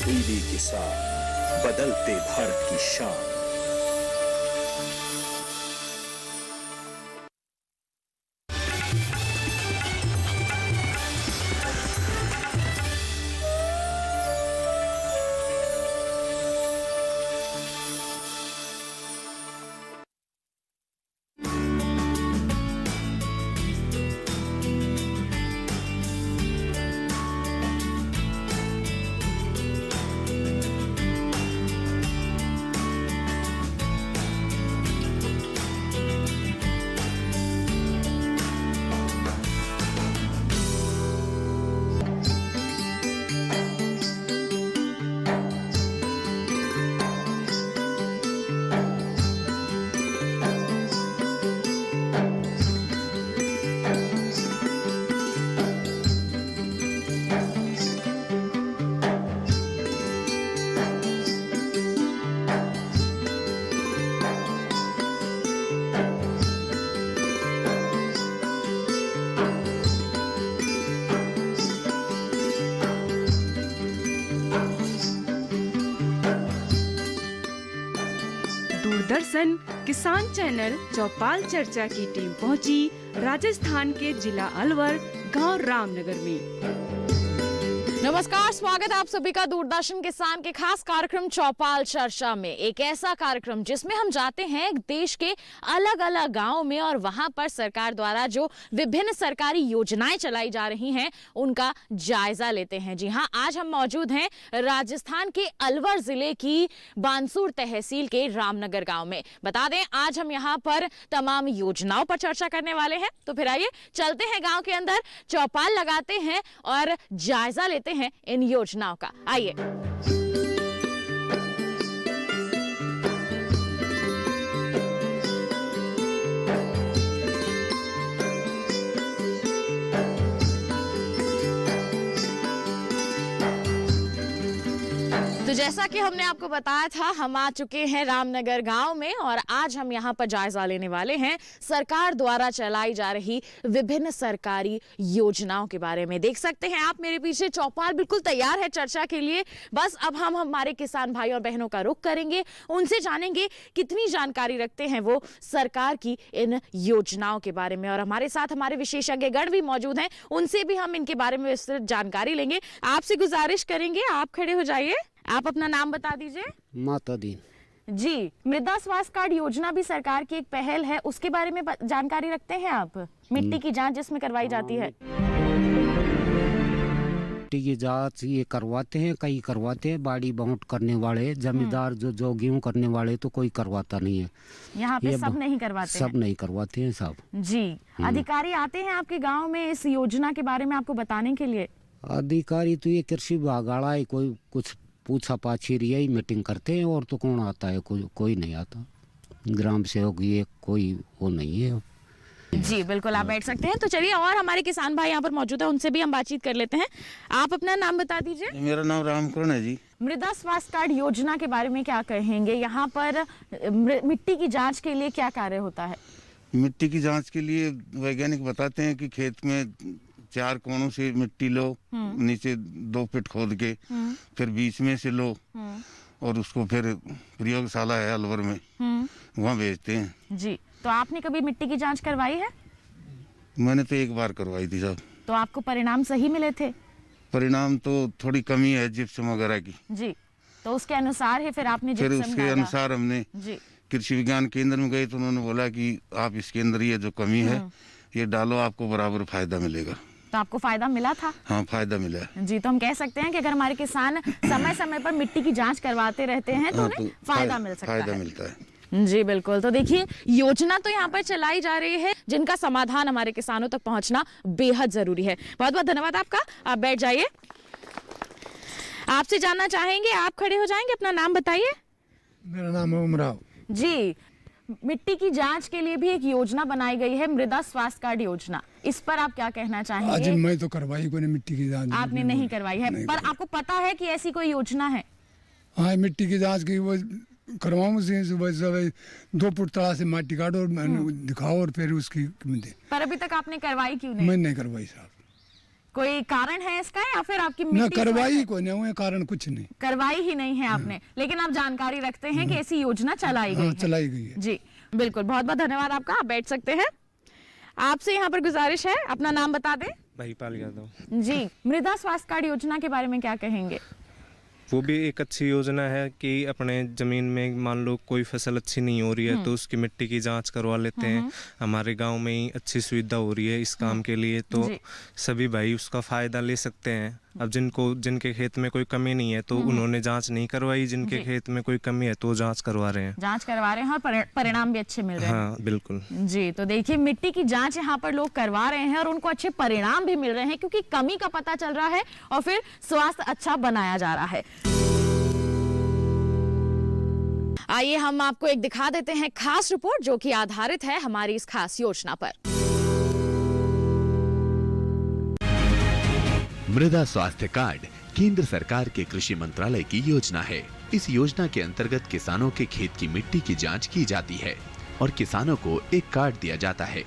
DD किसान, बदलते भारत की शान। दूरदर्शन किसान चैनल चौपाल चर्चा की टीम पहुंची राजस्थान के जिला अलवर गांव रामनगर में। नमस्कार, स्वागत है आप सभी का दूरदर्शन किसान के खास कार्यक्रम चौपाल चर्चा में। एक ऐसा कार्यक्रम जिसमें हम जाते हैं देश के अलग अलग गांवों में और वहां पर सरकार द्वारा जो विभिन्न सरकारी योजनाएं चलाई जा रही हैं उनका जायजा लेते हैं। जी हां, आज हम मौजूद हैं राजस्थान के अलवर जिले की बानसूर तहसील के रामनगर गांव में। बता दें आज हम यहां पर तमाम योजनाओं पर चर्चा करने वाले हैं। तो फिर आइए चलते हैं गांव के अंदर, चौपाल लगाते हैं और जायजा लेते हैं इन योजनाओं का। आइए। तो जैसा कि हमने आपको बताया था, हम आ चुके हैं रामनगर गांव में और आज हम यहां पर जायजा लेने वाले हैं सरकार द्वारा चलाई जा रही विभिन्न सरकारी योजनाओं के बारे में। देख सकते हैं आप मेरे पीछे चौपाल बिल्कुल तैयार है चर्चा के लिए। बस अब हम हमारे किसान भाई और बहनों का रुख करेंगे, उनसे जानेंगे कितनी जानकारी रखते हैं वो सरकार की इन योजनाओं के बारे में। और हमारे साथ हमारे विशेषज्ञगण भी मौजूद हैं, उनसे भी हम इनके बारे में विस्तृत जानकारी लेंगे। आपसे गुजारिश करेंगे आप खड़े हो जाइए, आप अपना नाम बता दीजिए। माता दीन जी, मृदा स्वास्थ्य कार्ड योजना भी सरकार की एक पहल है, उसके बारे में जानकारी रखते हैं आप? मिट्टी की जांच जिसमें करवाई जाती है। मिट्टी की जांच ये करवाते हैं, कई करवाते हैं। बाड़ी बाउंड करने वाले जमींदार जो गेहूं करने वाले तो कोई करवाता नहीं है। यहाँ पे सब नहीं करवाते सब नहीं करवाते हैं सब। जी, अधिकारी आते हैं आपके गाँव में इस योजना के बारे में आपको बताने के लिए? अधिकारी तो ये कृषि विभाग वाला है, कोई कुछ पूछा पाछी यही मीटिंग करते हैं और तो कौन आता है? कोई नहीं आता। ग्राम सेवक ये कोई वो नहीं है। जी बिल्कुल, आप बैठ सकते हैं। तो चलिए, और हमारे किसान भाई यहाँ पर मौजूद है, उनसे भी हम बातचीत कर लेते हैं। आप अपना नाम बता दीजिए। मेरा नाम रामकरण है जी। मृदा स्वास्थ्य कार्ड योजना के बारे में क्या कहेंगे? यहाँ पर मिट्टी की जाँच के लिए क्या कार्य होता है? मिट्टी की जाँच के लिए वैज्ञानिक बताते हैं कि खेत में 4 कोनों से मिट्टी लो, नीचे 2 फीट खोद के, फिर बीच में से लो और उसको फिर प्रयोगशाला है अलवर में, वहाँ भेजते हैं। जी, तो आपने कभी मिट्टी की जांच करवाई है? मैंने तो एक बार करवाई थी साहब। तो आपको परिणाम सही मिले थे? परिणाम तो थोड़ी कमी है जिप्सम वगैरह की। जी, तो उसके अनुसार है फिर आपने फिर जिप्सम उसके डाला। अनुसार हमने कृषि विज्ञान केंद्र में गए तो उन्होंने बोला कि आप इसके अंदर ये जो कमी है ये डालो, आपको बराबर फायदा मिलेगा। तो आपको फायदा मिला था? हाँ, फायदा मिला है। जी, तो हम कह सकते हैं कि अगर हमारे किसान समय समय पर मिट्टी की जांच करवाते रहते हैं तो उन्हें फायदा मिल सकता है। फायदा मिलता है। जी बिल्कुल। तो देखिए, योजना तो यहाँ पर चलाई जा रही है जिनका समाधान हमारे किसानों तक पहुँचना बेहद जरूरी है। बहुत बहुत धन्यवाद आपका, आप बैठ जाइए। आपसे जानना चाहेंगे, आप खड़े हो जाएंगे, अपना नाम बताइए। मेरा नाम है उमराव जी। मिट्टी की जांच के लिए भी एक योजना बनाई गई है, मृदा स्वास्थ्य कार्ड योजना। इस पर आप क्या कहना चाहेंगे? आज मैं तो करवाई कोई मिट्टी की जांच। आपने नहीं करवाई है, पर आपको पता है कि ऐसी कोई योजना है? हाँ, मिट्टी की जांच की वो करवाऊं से सुबह 2 फुट तला से माटी काटो और दिखाओ और फिर उसकी कीमत। पर अभी तक आपने करवाई क्यों नहीं? मैं नहीं करवाई साहब। कोई कारण है इसका या फिर आपकी ना मिट्टी करवाई को नहीं हुए, कारण कुछ नहीं। करवाई ही नहीं है आपने, लेकिन आप जानकारी रखते हैं कि ऐसी योजना चलाई गई हाँ, है। चलाई गई है। जी बिल्कुल, बहुत बहुत धन्यवाद आपका, आप बैठ सकते हैं। आपसे यहाँ पर गुजारिश है, अपना नाम बता दें। भाईपाल यादव। जी, मृदा स्वास्थ्य कार्ड योजना के बारे में क्या कहेंगे? वो भी एक अच्छी योजना है कि अपने ज़मीन में मान लो कोई फसल अच्छी नहीं हो रही है तो उसकी मिट्टी की जांच करवा लेते हैं। हमारे गांव में ही अच्छी सुविधा हो रही है इस काम के लिए, तो सभी भाई उसका फ़ायदा ले सकते हैं। अब जिनके खेत में कोई कमी नहीं है तो उन्होंने जांच नहीं करवाई, जिनके खेत में कोई कमी है तो जांच करवा रहे हैं। जांच करवा रहे हैं और परिणाम भी अच्छे मिल रहे हैं। हाँ बिल्कुल जी, तो देखिए मिट्टी की जांच यहाँ पर लोग करवा रहे हैं और उनको अच्छे परिणाम भी मिल रहे हैं, क्योंकि कमी का पता चल रहा है और फिर स्वास्थ्य अच्छा बनाया जा रहा है। आइए हम आपको एक दिखा देते हैं खास रिपोर्ट जो कि आधारित है हमारी इस खास योजना पर। मृदा स्वास्थ्य कार्ड केंद्र सरकार के कृषि मंत्रालय की योजना है। इस योजना के अंतर्गत किसानों के खेत की मिट्टी की जांच की जाती है और किसानों को एक कार्ड दिया जाता है।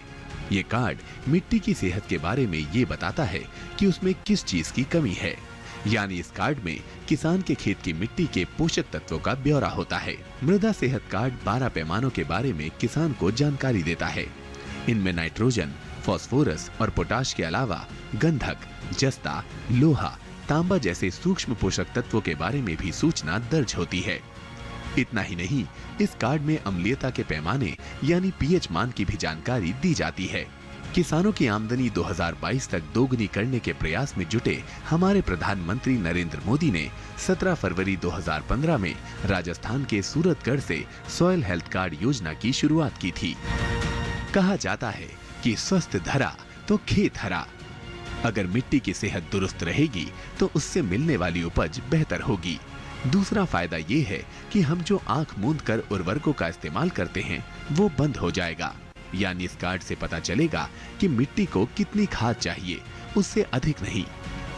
ये कार्ड मिट्टी की सेहत के बारे में ये बताता है कि उसमें किस चीज की कमी है, यानी इस कार्ड में किसान के खेत की मिट्टी के पोषक तत्वों का ब्यौरा होता है। मृदा सेहत कार्ड 12 पैमानों के बारे में किसान को जानकारी देता है। इनमें नाइट्रोजन, फास्फोरस और पोटाश के अलावा गंधक, जस्ता, लोहा, तांबा जैसे सूक्ष्म पोषक तत्वों के बारे में भी सूचना दर्ज होती है। इतना ही नहीं, इस कार्ड में अम्लीयता के पैमाने यानी पीएच मान की भी जानकारी दी जाती है। किसानों की आमदनी 2022 तक दोगुनी करने के प्रयास में जुटे हमारे प्रधानमंत्री नरेंद्र मोदी ने 17 फरवरी 2015 में राजस्थान के सूरतगढ़ से सॉइल हेल्थ कार्ड योजना की शुरुआत की थी। कहा जाता है कि स्वस्थ धरा तो खेत हरा। अगर मिट्टी की सेहत दुरुस्त रहेगी तो उससे मिलने वाली उपज बेहतर होगी। दूसरा फायदा ये है कि हम जो आंख मूंद कर उर्वरकों का इस्तेमाल करते हैं वो बंद हो जाएगा, यानी इस कार्ड से पता चलेगा कि मिट्टी को कितनी खाद चाहिए, उससे अधिक नहीं।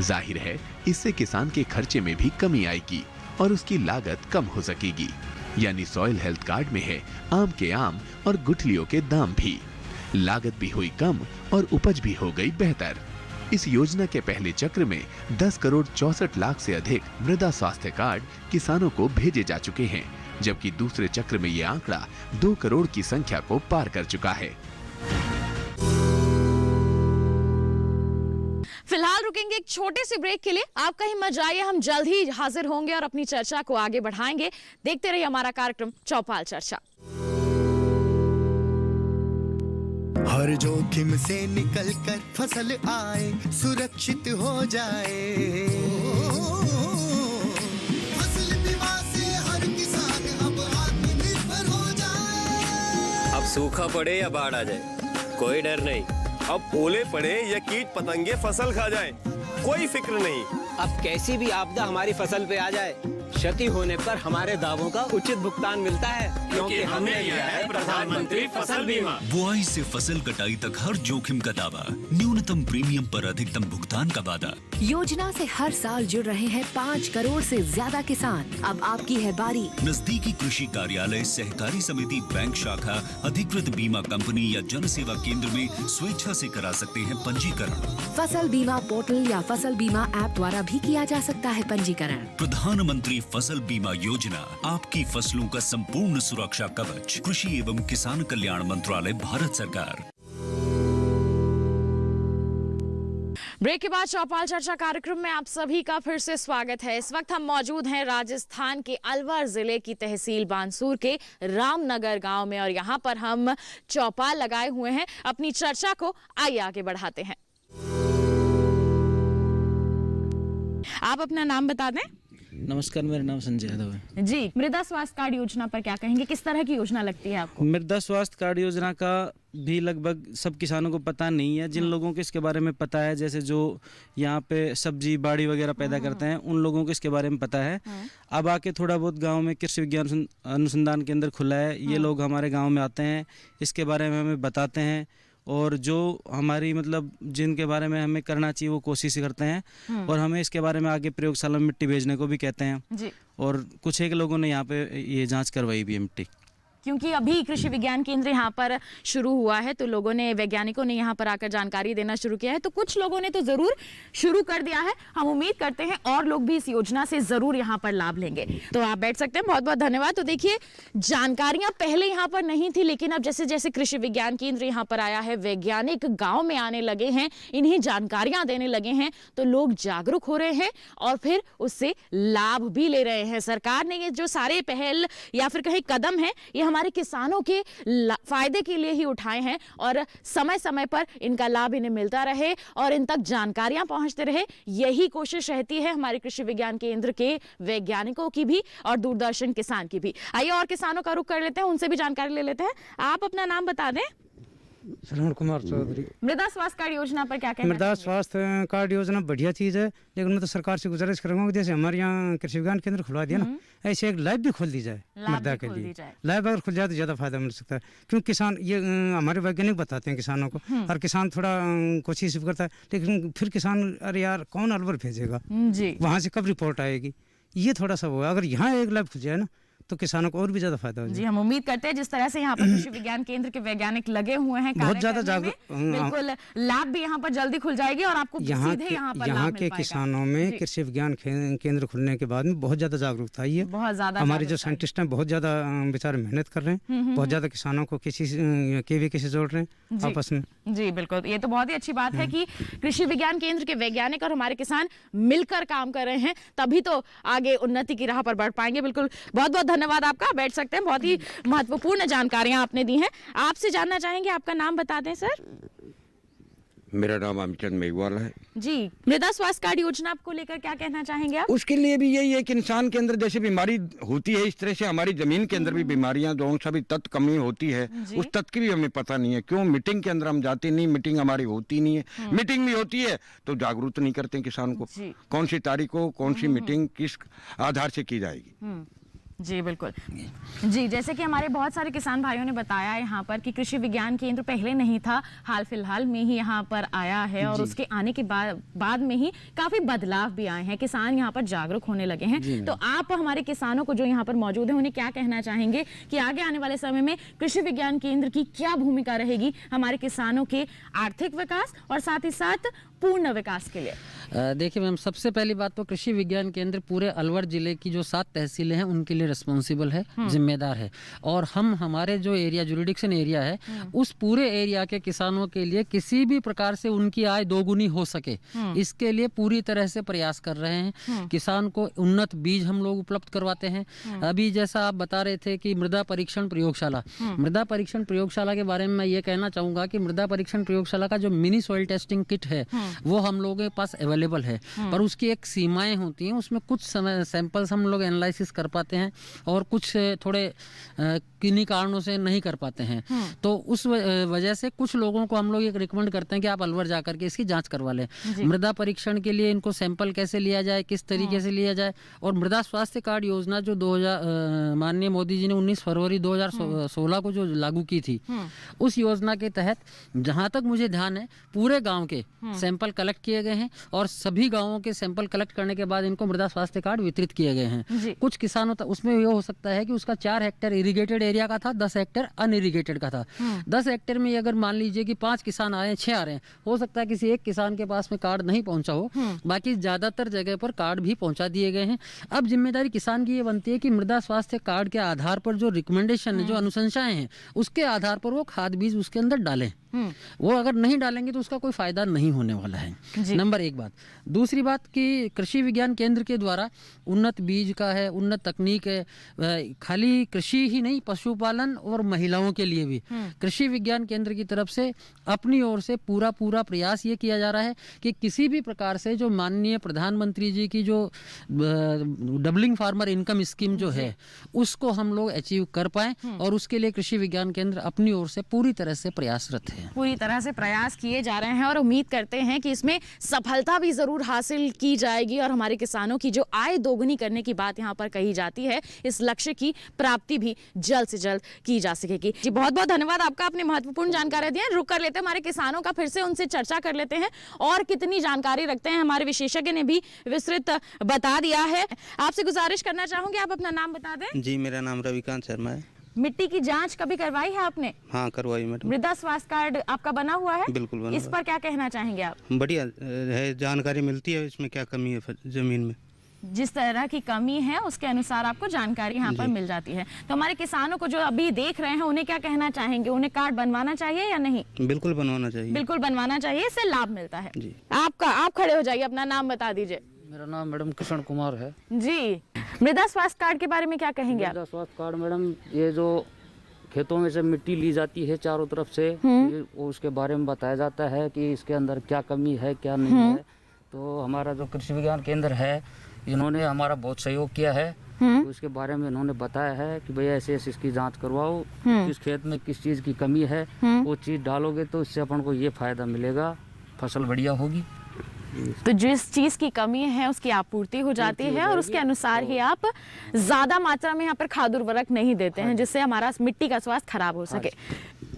जाहिर है इससे किसान के खर्चे में भी कमी आएगी और उसकी लागत कम हो सकेगी। यानी सॉइल हेल्थ कार्ड में है आम के आम और गुठलियों के दाम भी, लागत भी हुई कम और उपज भी हो गई बेहतर। इस योजना के पहले चक्र में 10 करोड़ 64 लाख से अधिक मृदा स्वास्थ्य कार्ड किसानों को भेजे जा चुके हैं, जबकि दूसरे चक्र में ये आंकड़ा 2 करोड़ की संख्या को पार कर चुका है। फिलहाल रुकेंगे एक छोटे से ब्रेक के लिए, आप कहीं मत जाइए, हम जल्द ही हाजिर होंगे और अपनी चर्चा को आगे बढ़ाएंगे। देखते रहिए हमारा कार्यक्रम चौपाल चर्चा। हर जोखिम से निकल कर फसल आए, सुरक्षित हो जाए। फसल बीमा से हर किसान अब आत्मनिर्भर हो जाए। अब सूखा पड़े या बाढ़ आ जाए, कोई डर नहीं। अब ओले पड़े या कीट पतंगे फसल खा जाए, कोई फिक्र नहीं। अब कैसी भी आपदा हमारी फसल पे आ जाए, क्षति होने पर हमारे दावों का उचित भुगतान मिलता है, क्योंकि हमने लिया है प्रधानमंत्री फसल बीमा। बुआई से फसल कटाई तक हर जोखिम का दावा, न्यूनतम प्रीमियम पर अधिकतम भुगतान का वादा। योजना से हर साल जुड़ रहे हैं 5 करोड़ से ज्यादा किसान। अब आपकी है बारी। नजदीकी कृषि कार्यालय, सहकारी समिति, बैंक शाखा, अधिकृत बीमा कंपनी या जन सेवा केंद्र में स्वेच्छा से करा सकते हैं पंजीकरण। फसल बीमा पोर्टल या फसल बीमा ऐप द्वारा भी किया जा सकता है पंजीकरण। प्रधानमंत्री फसल बीमा योजना, आपकी फसलों का संपूर्ण सुरक्षा कवच। कृषि एवं किसान कल्याण मंत्रालय, भारत सरकार। ब्रेक के बाद चौपाल चर्चा कार्यक्रम में आप सभी का फिर से स्वागत है। इस वक्त हम मौजूद हैं राजस्थान के अलवर जिले की तहसील बानसूर के रामनगर गांव में और यहां पर हम चौपाल लगाए हुए हैं। अपनी चर्चा को आइए आगे बढ़ाते हैं। आप अपना नाम बता दें। नमस्कार, मेरा नाम संजय यादव है जी। मृदा स्वास्थ्य कार्ड योजना पर क्या कहेंगे, किस तरह की योजना लगती है आपको? मृदा स्वास्थ्य कार्ड योजना का भी लगभग सब किसानों को पता नहीं है। जिन लोगों को इसके बारे में पता है, जैसे जो यहाँ पे सब्जी बाड़ी वगैरह पैदा करते हैं, उन लोगों को इसके बारे में पता है। अब आके थोड़ा बहुत गांव में कृषि विज्ञान अनुसंधान केंद्र खुला है, ये लोग हमारे गांव में आते हैं, इसके बारे में हमें बताते हैं और जो हमारी मतलब जिनके बारे में हमें करना चाहिए वो कोशिश करते हैं और हमें इसके बारे में आगे प्रयोगशाला में मिट्टी भेजने को भी कहते हैं जी। और कुछ एक लोगों ने यहाँ पे ये जांच करवाई भी है मिट्टी। क्योंकि अभी कृषि विज्ञान केंद्र यहाँ पर शुरू हुआ है तो लोगों ने, वैज्ञानिकों ने यहाँ पर आकर जानकारी देना शुरू किया है। तो कुछ लोगों ने तो जरूर शुरू कर दिया है। हम उम्मीद करते हैं और लोग भी इस योजना से जरूर यहाँ पर लाभ लेंगे। तो आप बैठ सकते हैं, बहुत बहुत धन्यवाद। तो देखिए, जानकारियां पहले यहाँ पर नहीं थी, लेकिन अब जैसे जैसे कृषि विज्ञान केंद्र यहाँ पर आया है, वैज्ञानिक गाँव में आने लगे हैं, इन्हें जानकारियां देने लगे हैं, तो लोग जागरूक हो रहे हैं और फिर उससे लाभ भी ले रहे हैं। सरकार ने ये जो सारे पहल या फिर कहीं कदम है, ये हमारे किसानों के फायदे के लिए ही उठाए हैं और समय समय पर इनका लाभ इन्हें मिलता रहे और इन तक जानकारियां पहुंचते रहे, यही कोशिश रहती है हमारे कृषि विज्ञान केंद्र के वैज्ञानिकों की भी और दूरदर्शन किसान की भी। आइए और किसानों का रुख कर लेते हैं, उनसे भी जानकारी ले लेते हैं। आप अपना नाम बता दें। श्रवण कुमार चौधरी। मृदा स्वास्थ्य कार्ड योजना पर क्या कहना मृदा चाहिए? स्वास्थ्य कार्ड योजना बढ़िया चीज़ है, लेकिन मैं तो सरकार से गुजारिश करूंगा कि जैसे हमारे यहाँ कृषि विज्ञान केंद्र खुलवा दिया ना, ऐसे एक लैब भी खोल दी जाए मृदा के लिए। लैब अगर खुल जाए तो ज़्यादा फायदा मिल सकता है, क्योंकि किसान ये हमारे वैज्ञानिक बताते हैं किसानों को, और किसान थोड़ा कोशिश भी करता है, लेकिन फिर किसान अरे यार कौन अलवर भेजेगा, वहाँ से कब रिपोर्ट आएगी, ये थोड़ा सा हुआ। अगर यहाँ एक लैब खुल जाए ना तो किसानों को और भी ज्यादा फायदा हो जाए। जी, हम उम्मीद करते हैं जिस तरह से यहाँ पर कृषि विज्ञान केंद्र के वैज्ञानिक लगे हुए हैं, बहुत ज्यादा जागरूक, बिल्कुल लाभ भी यहाँ पर जल्दी खुल जाएगी और आपको सीधे यहाँ के किसानों में कृषि विज्ञान केंद्र खुलने के बाद में बहुत ज्यादा जागरूकता आई है। बहुत ज्यादा हमारे जो साइंटिस्ट हैं बहुत ज्यादा बेचारे मेहनत कर रहे हैं, बहुत ज्यादा किसानों को किसी से जोड़ रहे हैं आपस में। जी बिल्कुल, ये तो बहुत ही अच्छी बात है कि कृषि विज्ञान केंद्र के वैज्ञानिक और हमारे किसान मिलकर काम कर रहे हैं, तभी तो आगे उन्नति की राह पर बढ़ पाएंगे। बिल्कुल, बहुत बहुत धन्यवाद आपका, बैठ सकते हैं। बहुत ही महत्वपूर्ण जानकारियां आपने दी हैं। आपसे जानना चाहेंगे, आपका नाम बता दें सर। मेरा नाम अमिचंद मेघवाल है जी। मृदा स्वास्थ्य कार्ड योजना को लेकर क्या कहना चाहेंगे आप? उसके लिए भी यही है कि इंसान के अंदर जैसे बीमारी होती है, इस तरह से हमारी जमीन के अंदर भी बीमारियां, जो सा भी तत्व कमी होती है, उस तत्व की भी हमें पता नहीं है। क्यों मीटिंग के अंदर हम जाते नहीं, मीटिंग हमारी होती नहीं है। मीटिंग भी होती है तो जागरूक नहीं करते किसान को, कौन सी तारीख को कौन सी मीटिंग किस आधार से की जाएगी। जी बिल्कुल जी, जैसे कि हमारे बहुत सारे किसान भाइयों ने बताया यहाँ पर कि कृषि विज्ञान केंद्र पहले नहीं था, हाल फिलहाल में ही यहाँ पर आया है और उसके आने के बाद में ही काफी बदलाव भी आए हैं, किसान यहाँ पर जागरूक होने लगे हैं। तो आप हमारे किसानों को जो यहाँ पर मौजूद है उन्हें क्या कहना चाहेंगे कि आगे आने वाले समय में कृषि विज्ञान केंद्र की क्या भूमिका रहेगी हमारे किसानों के आर्थिक विकास और साथ ही साथ पूर्ण विकास के लिए? देखिए मैम, सबसे पहली बात तो कृषि विज्ञान केंद्र पूरे अलवर जिले की जो 7 तहसीलें हैं उनके लिए रिस्पॉन्सिबल है, जिम्मेदार है। और हम हमारे जो एरिया जुरिडिक्शन एरिया है उस पूरे एरिया के किसानों के लिए किसी भी प्रकार से उनकी आय दोगुनी हो सके, इसके लिए पूरी तरह से प्रयास कर रहे हैं। किसान को उन्नत बीज हम लोग उपलब्ध करवाते हैं। अभी जैसा आप बता रहे थे कि मृदा परीक्षण प्रयोगशाला, मृदा परीक्षण प्रयोगशाला के बारे में मैं ये कहना चाहूँगा कि मृदा परीक्षण प्रयोगशाला का जो मिनी सॉइल टेस्टिंग किट है वो हम लोगों के पास अवेलेबल है, पर उसकी एक सीमाएं होती हैं। उसमें कुछ समय सैंपल्स हम लोग एनालिसिस कर पाते हैं और कुछ थोड़े किन्हीं कारणों से नहीं कर पाते हैं। तो उस वजह से कुछ लोगों को हम लोग एक रिकमेंड करते हैं कि आप अलवर जाकर के इसकी जांच करवा लें। मृदा परीक्षण के लिए इनको सैंपल कैसे लिया जाए, किस तरीके से लिया जाए। और मृदा स्वास्थ्य कार्ड योजना जो माननीय मोदी जी ने 19 फरवरी 2016 को जो लागू की थी, उस योजना के तहत जहाँ तक मुझे ध्यान है पूरे गाँव के सैंपल कलेक्ट किए गए हैं और सभी गांवों के सैंपल कलेक्ट करने के बाद इनको मृदा स्वास्थ्य कार्ड वितरित किए गए हैं। कुछ किसानों तक उसमें ये हो सकता है कि उसका 4 हेक्टेयर इरिगेटेड एरिया का था, 10 हेक्टेयर अनइरिगेटेड का था। 10 हेक्टेयर में अगर मान लीजिए कि 5 किसान आ रहे हैं, 6 आ रहे हैं, हो सकता है किसी एक किसान के पास में कार्ड नहीं पहुंचा हो, बाकी ज्यादातर जगह पर कार्ड भी पहुंचा दिए गए हैं। अब जिम्मेदारी किसान की ये बनती है कि मृदा स्वास्थ्य कार्ड के आधार पर जो रिकमेंडेशन है, जो अनुशंसाएं हैं, उसके आधार पर वो खाद बीज उसके अंदर डालें। वो अगर नहीं डालेंगे तो उसका कोई फायदा नहीं होने वाला है। नंबर 1 बात। दूसरी बात कि कृषि विज्ञान केंद्र के द्वारा उन्नत बीज का है, उन्नत तकनीक है, खाली कृषि ही नहीं, पशुपालन और महिलाओं के लिए भी कृषि विज्ञान केंद्र की तरफ से अपनी ओर से पूरा प्रयास ये किया जा रहा है कि किसी भी प्रकार से जो माननीय प्रधानमंत्री जी की जो डबलिंग फार्मर इनकम स्कीम जो है उसको हम लोग अचीव कर पाए, और उसके लिए कृषि विज्ञान केंद्र अपनी ओर से पूरी तरह से प्रयासरत है। पूरी तरह से प्रयास किए जा रहे हैं और उम्मीद करते हैं कि इसमें सफलता भी जरूर हासिल की जाएगी और हमारे किसानों की जो आय दोगुनी करने की बात यहाँ पर कही जाती है, इस लक्ष्य की प्राप्ति भी जल्द से जल्द की जा सकेगी। जी बहुत बहुत धन्यवाद आपका, अपनी महत्वपूर्ण जानकारी दी है। रुक कर लेते हैं हमारे किसानों का, फिर से उनसे चर्चा कर लेते हैं और कितनी जानकारी रखते हैं। हमारे विशेषज्ञ ने भी विस्तृत बता दिया है। आपसे गुजारिश करना चाहूंगी, आप अपना नाम बता दें। जी, मेरा नाम रविकांत शर्मा है। मिट्टी की जांच कभी करवाई है आपने? हाँ करवाई मैडम। मृदा स्वास्थ्य कार्ड आपका बना हुआ है? बिल्कुल बना इस पर क्या कहना चाहेंगे आप? बढ़िया है, जानकारी मिलती है इसमें क्या कमी है जमीन में। जिस तरह की कमी है उसके अनुसार आपको जानकारी यहाँ पर मिल जाती है। तो हमारे किसानों को जो अभी देख रहे हैं उन्हें क्या कहना चाहेंगे? उन्हें कार्ड बनवाना चाहिए या नहीं? बिल्कुल बनवाना चाहिए। बिल्कुल बनवाना चाहिए, इससे लाभ मिलता है। आप खड़े हो जाइए, अपना नाम बता दीजिए। मेरा नाम मैडम किशन कुमार है जी। मृदा स्वास्थ्य कार्ड के बारे में क्या कहेंगे आप? मृदा स्वास्थ्य कार्ड मैडम, ये जो खेतों में से मिट्टी ली जाती है चारों तरफ से, उसके बारे में बताया जाता है कि इसके अंदर क्या कमी है क्या नहीं है। तो हमारा जो कृषि विज्ञान केंद्र है, इन्होंने हमारा बहुत सहयोग किया है। तो इसके बारे में इन्होंने बताया है कि भैया ऐसे ऐसे इसकी जांच करवाओ, किस खेत में किस चीज़ की कमी है, वो चीज़ डालोगे तो इससे अपन को ये फायदा मिलेगा, फसल बढ़िया होगी। तो जिस चीज की कमी है उसकी आपूर्ति हो जाती है और उसके अनुसार ही आप ज्यादा मात्रा में यहाँ पर खाद उर्वरक नहीं देते हैं, जिससे हमारा मिट्टी का स्वास्थ्य खराब हो सके।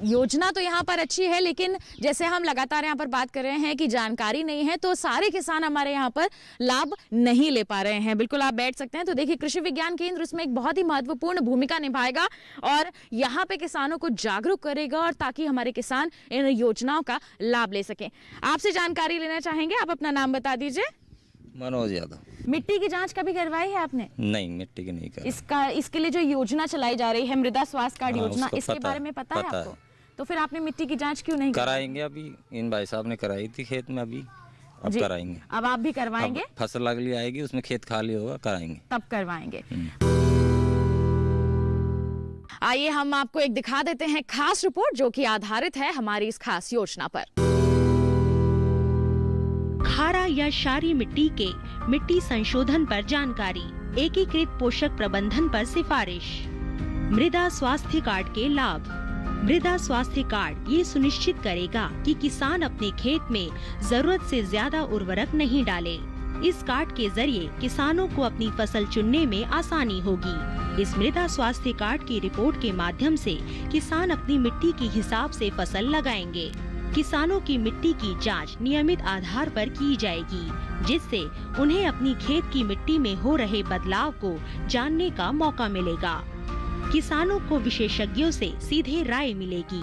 योजना तो यहाँ पर अच्छी है, लेकिन जैसे हम लगातार यहाँ पर बात कर रहे हैं कि जानकारी नहीं है, तो सारे किसान हमारे यहाँ पर लाभ नहीं ले पा रहे हैं। बिल्कुल आप बैठ सकते हैं। तो देखिए, कृषि विज्ञान केंद्र इसमें एक बहुत ही महत्वपूर्ण भूमिका निभाएगा और यहाँ पे किसानों को जागरूक करेगा, और ताकि हमारे किसान इन योजनाओं का लाभ ले सकें। आपसे जानकारी लेना चाहेंगे, आप अपना नाम बता दीजिए। मनोज यादव। मिट्टी की जांच कभी करवाई है आपने? नहीं, मिट्टी की नहीं करवाई। इसके लिए जो योजना चलाई जा रही है मृदा स्वास्थ्य कार्ड योजना, इसके बारे में पता है आपको? तो फिर आपने मिट्टी की जांच क्यों नहीं कराएंगे? अभी इन भाई साहब ने कराई थी खेत में, अभी अब कराएंगे। अब आप भी करवाएंगे? फसल अगली आएगी, उसमें खेत खाली होगा, कराएंगे, तब करवाएंगे। आइए हम आपको एक दिखा देते हैं खास रिपोर्ट, जो कि आधारित है हमारी इस खास योजना पर। खारा या क्षारीय मिट्टी के मिट्टी संशोधन पर जानकारी, एकीकृत पोषक प्रबंधन पर सिफारिश, मृदा स्वास्थ्य कार्ड के लाभ। मृदा स्वास्थ्य कार्ड ये सुनिश्चित करेगा कि किसान अपने खेत में जरूरत से ज्यादा उर्वरक नहीं डाले। इस कार्ड के जरिए किसानों को अपनी फसल चुनने में आसानी होगी। इस मृदा स्वास्थ्य कार्ड की रिपोर्ट के माध्यम से किसान अपनी मिट्टी के हिसाब से फसल लगाएंगे। किसानों की मिट्टी की जांच नियमित आधार पर की जाएगी, जिससे उन्हें अपनी खेत की मिट्टी में हो रहे बदलाव को जानने का मौका मिलेगा। किसानों को विशेषज्ञों से सीधे राय मिलेगी।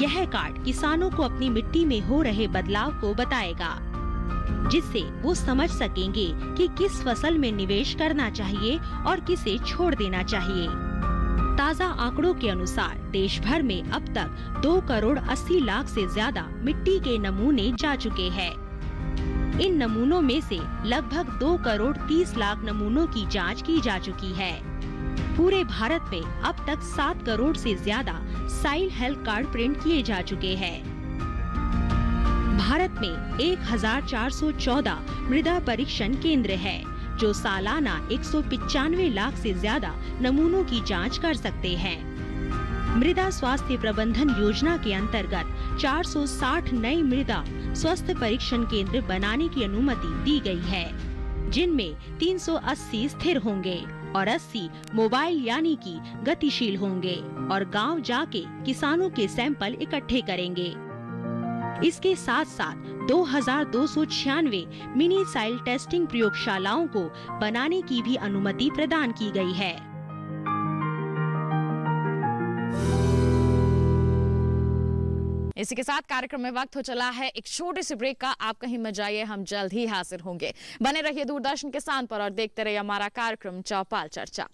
यह कार्ड किसानों को अपनी मिट्टी में हो रहे बदलाव को बताएगा, जिससे वो समझ सकेंगे कि किस फसल में निवेश करना चाहिए और किसे छोड़ देना चाहिए। ताज़ा आंकड़ों के अनुसार देश भर में अब तक 2 करोड़ 80 लाख से ज्यादा मिट्टी के नमूने जा चुके हैं। इन नमूनों में से लगभग 2 करोड़ 30 लाख नमूनों की जांच की जा चुकी है। पूरे भारत में अब तक 7 करोड़ से ज्यादा साइल हेल्थ कार्ड प्रिंट किए जा चुके हैं। भारत में 1414 मृदा परीक्षण केंद्र है, जो सालाना 195 लाख से ज्यादा नमूनों की जांच कर सकते हैं। मृदा स्वास्थ्य प्रबंधन योजना के अंतर्गत 460 नए मृदा स्वास्थ्य परीक्षण केंद्र बनाने की अनुमति दी गई है, जिनमें 380 स्थिर होंगे और 80 मोबाइल यानी कि गतिशील होंगे और गांव जाके किसानों के सैंपल इकट्ठे करेंगे। इसके साथ साथ 2296 मिनी साइल टेस्टिंग प्रयोगशालाओं को बनाने की भी अनुमति प्रदान की गई है। इसी के साथ कार्यक्रम में वक्त हो चला है एक छोटे से ब्रेक का। आप कहीं मत जाइए, हम जल्द ही हाजिर होंगे। बने रहिए दूरदर्शन किसान पर और देखते रहिए हमारा कार्यक्रम चौपाल चर्चा।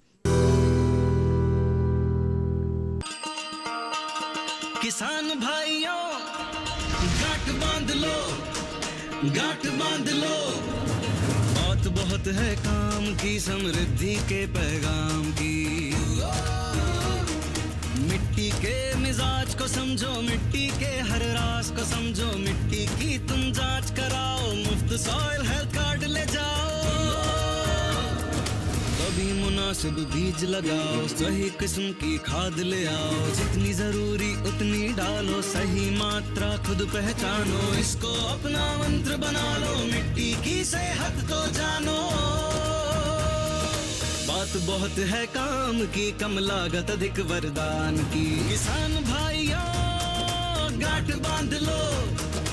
किसान भाइयों, गांठ बांध लो, गांठ बांध लो। बात बहुत है काम की, समृद्धि के पैगाम की। मिट्टी के मिजाज को समझो, मिट्टी के हर राज को समझो। मिट्टी की तुम जांच कराओ, मुफ्त सॉइल हेल्थ कार्ड ले जाओ। कभी मुनासिब बीज लगाओ, सही किस्म की खाद ले आओ। जितनी जरूरी उतनी डालो, सही मात्रा खुद पहचानो। इसको अपना मंत्र बना लो, मिट्टी की सेहत को जानो। बात बहुत है काम की, कम लागत अधिक वरदान की। किसान भाइयों, गांठ बांध लो,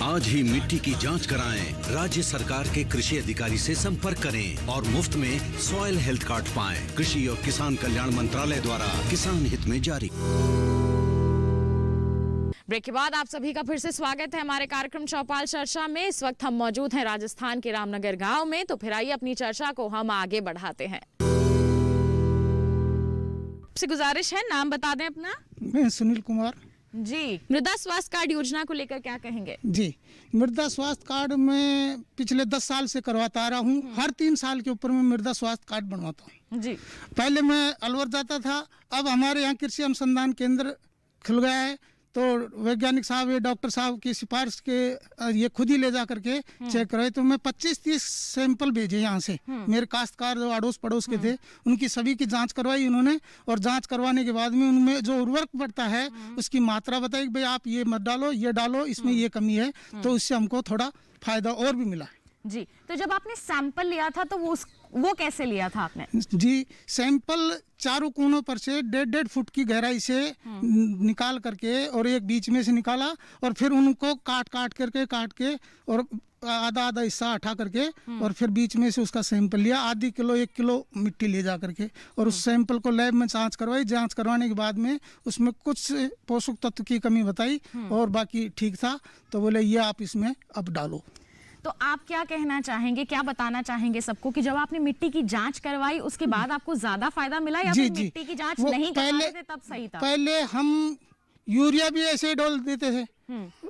आज ही मिट्टी की जांच कराएं। राज्य सरकार के कृषि अधिकारी से संपर्क करें और मुफ्त में सॉइल हेल्थ कार्ड पाएं। कृषि और किसान कल्याण मंत्रालय द्वारा किसान हित में जारी। ब्रेक के बाद आप सभी का फिर से स्वागत है हमारे कार्यक्रम चौपाल चर्चा में। इस वक्त हम मौजूद हैं राजस्थान के रामनगर गांव में, तो फिर आइए अपनी चर्चा को हम आगे बढ़ाते हैं। आपसे गुजारिश है, नाम बता दें अपना। मैं सुनील कुमार जी। मृदा स्वास्थ्य कार्ड योजना को लेकर क्या कहेंगे? जी, मृदा स्वास्थ्य कार्ड में पिछले 10 साल से करवाता आ रहा हूँ। हर 3 साल के ऊपर मैं मृदा स्वास्थ्य कार्ड बनवाता हूँ जी। पहले मैं अलवर जाता था, अब हमारे यहाँ कृषि अनुसंधान केंद्र खुल गया है, तो वैज्ञानिक साहब ये डॉक्टर साहब की सिफारिश के ये खुद ही ले जा करके चेक कराए। तो मैं 25-30 सैंपल भेजे यहाँ से, मेरे काश्तकार जो अड़ोस पड़ोस के थे उनकी सभी की जांच करवाई उन्होंने, और जांच करवाने के बाद में उनमें जो उर्वरक पड़ता है उसकी मात्रा बताई कि भाई आप ये मत डालो, ये डालो, इसमें ये कमी है। तो उससे हमको थोड़ा फायदा और भी मिला जी। तो जब आपने सैंपल लिया था तो वो कैसे लिया था आपने? जी, सैंपल चारों कोनों पर से 1.5 फुट की गहराई से निकाल करके और एक बीच में से निकाला, और फिर उनको काट के और आधा हिस्सा हटा करके और फिर बीच में से उसका सैंपल लिया। आधी किलो 1 किलो मिट्टी ले जा करके और उस सैंपल को लैब में जांच करवाई। जांच करवाने के बाद में उसमें कुछ पोषक तत्व की कमी बताई और बाकी ठीक था, तो बोले ये आप इसमें अब डालो। तो आप क्या कहना चाहेंगे, क्या बताना चाहेंगे सबको कि जब आपने मिट्टी की जांच करवाई उसके बाद आपको ज्यादा फायदा मिला या फिर मिट्टी की जांच नहीं करवाए थे तब सही था? पहले हम यूरिया भी ऐसे ही डोल देते थे,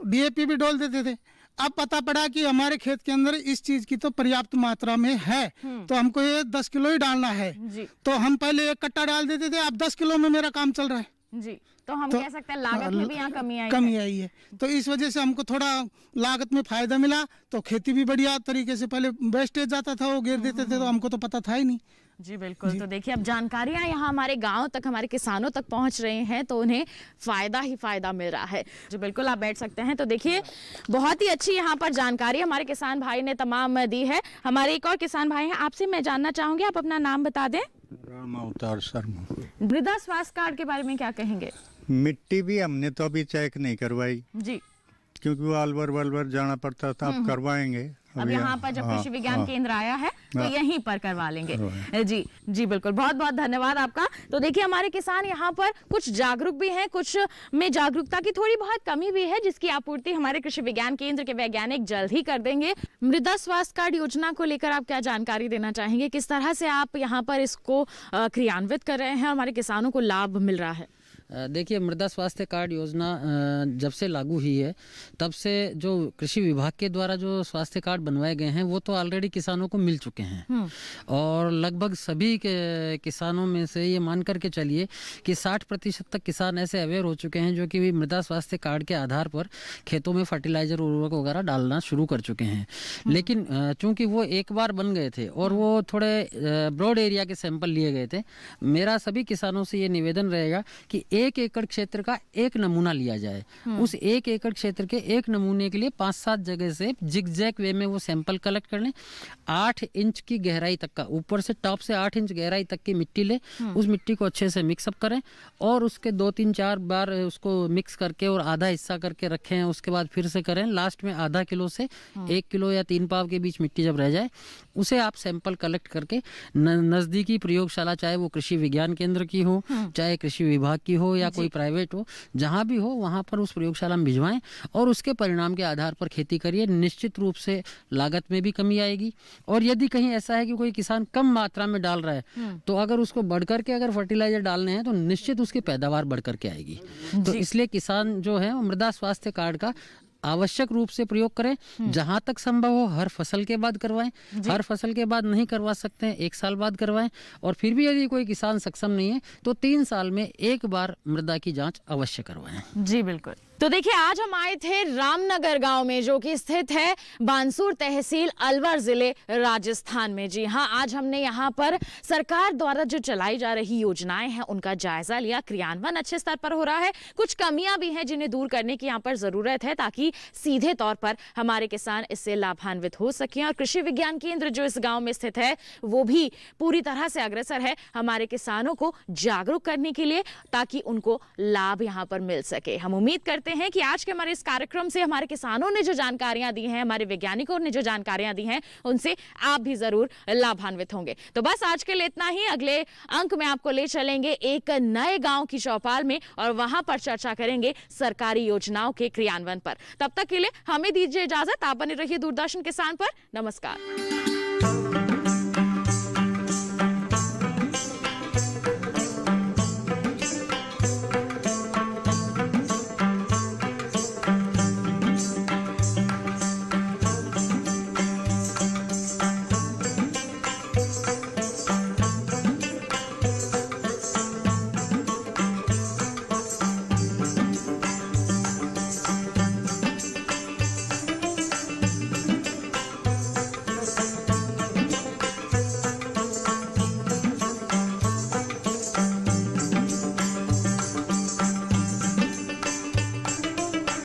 DAP भी डोल देते थे। अब पता पड़ा कि हमारे खेत के अंदर इस चीज की तो पर्याप्त मात्रा में है, तो हमको ये 10 किलो ही डालना है। तो हम पहले 1 कट्टा डाल देते थे, अब 10 किलो में मेरा काम चल रहा है जी। तो हम कह सकते हैं लागत में भी यहाँ कमी आई है। तो इस वजह से हमको थोड़ा लागत में फायदा मिला, तो खेती भी बढ़िया तरीके से, पहले वेस्टेज जाता था वो गिर देते थे, तो हमको तो पता था ही नहीं। जी बिल्कुल जी। तो देखिए अब जानकारियां यहाँ हमारे गांव तक, हमारे किसानों तक पहुंच रहे हैं, तो उन्हें फायदा ही फायदा मिल रहा है। जी बिल्कुल, आप बैठ सकते हैं। तो देखिए बहुत ही अच्छी यहाँ पर जानकारी हमारे किसान भाई ने तमाम दी है। हमारे एक और किसान भाई हैं, आपसे मैं जानना चाहूंगी, आप अपना नाम बता दें। राम अवतार शर्मा। मृदा स्वास्थ्य कार्ड के बारे में क्या कहेंगे? मिट्टी भी हमने तो अभी चेक नहीं करवाई जी, क्योंकि वो अलवर जाना पड़ता था। अब करवाएंगे। अब यहाँ पर जब कृषि विज्ञान केंद्र आया है तो यहीं पर करवा लेंगे। जी बिल्कुल, बहुत बहुत धन्यवाद आपका। तो देखिए हमारे किसान यहाँ पर कुछ जागरूक भी हैं, कुछ में जागरूकता की थोड़ी बहुत कमी भी है, जिसकी आपूर्ति हमारे कृषि विज्ञान केंद्र के वैज्ञानिक जल्द ही कर देंगे। मृदा स्वास्थ्य कार्ड योजना को लेकर आप क्या जानकारी देना चाहेंगे? किस तरह से आप यहाँ पर इसको क्रियान्वित कर रहे हैं, हमारे किसानों को लाभ मिल रहा है? देखिए, मृदा स्वास्थ्य कार्ड योजना जब से लागू हुई है तब से जो कृषि विभाग के द्वारा जो स्वास्थ्य कार्ड बनवाए गए हैं वो तो ऑलरेडी किसानों को मिल चुके हैं, और लगभग सभी के किसानों में से ये मान करके चलिए कि 60% तक किसान ऐसे अवेयर हो चुके हैं जो कि मृदा स्वास्थ्य कार्ड के आधार पर खेतों में फर्टिलाइजर उर्वरक वगैरह डालना शुरू कर चुके हैं। लेकिन चूंकि वो एक बार बन गए थे और वो थोड़े ब्रॉड एरिया के सैंपल लिए गए थे, मेरा सभी किसानों से ये निवेदन रहेगा कि 1 एकड़ क्षेत्र का एक नमूना लिया जाए। उस 1 एकड़ क्षेत्र के एक नमूने के लिए 5-7 जगह से जिगजैग वे में वो सैंपल कलेक्ट कर लें। 8 इंच की गहराई तक का, ऊपर से टॉप से 8 इंच गहराई तक की मिट्टी ले, उस मिट्टी को अच्छे से मिक्सअप करें और उसके 2-3-4 बार उसको मिक्स करके और आधा हिस्सा करके रखें। उसके बाद फिर से करें। लास्ट में आधा किलो से 1 किलो या 3 पाव के बीच मिट्टी जब रह जाए, उसे आप सैंपल कलेक्ट करके नज़दीकी प्रयोगशाला, चाहे वो कृषि विज्ञान केंद्र की हो, चाहे कृषि विभाग की हो या कोई प्राइवेट हो, जहां भी हो वहां पर उस प्रयोगशाला में भिजवाएं और उसके परिणाम के आधार पर खेती करिए। निश्चित रूप से लागत में भी कमी आएगी। और यदि कहीं ऐसा है कि कोई किसान कम मात्रा में डाल रहा है, तो अगर उसको बढ़कर के अगर फर्टिलाइजर डालने हैं तो निश्चित उसकी पैदावार बढ़कर के आएगी। तो इसलिए किसान जो है मृदा स्वास्थ्य कार्ड का आवश्यक रूप से प्रयोग करें। जहां तक संभव हो हर फसल के बाद करवाएं। हर फसल के बाद नहीं करवा सकते हैं, 1 साल बाद करवाएं। और फिर भी यदि कोई किसान सक्षम नहीं है तो 3 साल में 1 बार मृदा की जांच अवश्य करवाएं। जी बिल्कुल। तो देखिए आज हम आए थे रामनगर गांव में, जो कि स्थित है बानसूर तहसील, अलवर जिले, राजस्थान में। जी हाँ, आज हमने यहाँ पर सरकार द्वारा जो चलाई जा रही योजनाएं हैं उनका जायजा लिया। क्रियान्वयन अच्छे स्तर पर हो रहा है, कुछ कमियां भी हैं जिन्हें दूर करने की यहाँ पर जरूरत है, ताकि सीधे तौर पर हमारे किसान इससे लाभान्वित हो सकें। और कृषि विज्ञान केंद्र जो इस गाँव में स्थित है वो भी पूरी तरह से अग्रसर है हमारे किसानों को जागरूक करने के लिए, ताकि उनको लाभ यहाँ पर मिल सके। हम उम्मीद करते करते हैं कि आज के हमारे इस कार्यक्रम से हमारे किसानों ने जो जानकारियां दी हैं, हमारे वैज्ञानिकों ने जो जानकारियां दी हैं, उनसे आप भी जरूर लाभान्वित होंगे। तो बस आज के लिए इतना ही। अगले अंक में आपको ले चलेंगे एक नए गांव की चौपाल में और वहां पर चर्चा करेंगे सरकारी योजनाओं के क्रियान्वयन पर। तब तक के लिए हमें दीजिए इजाजत। आप बने रहिए दूरदर्शन किसान पर। नमस्कार।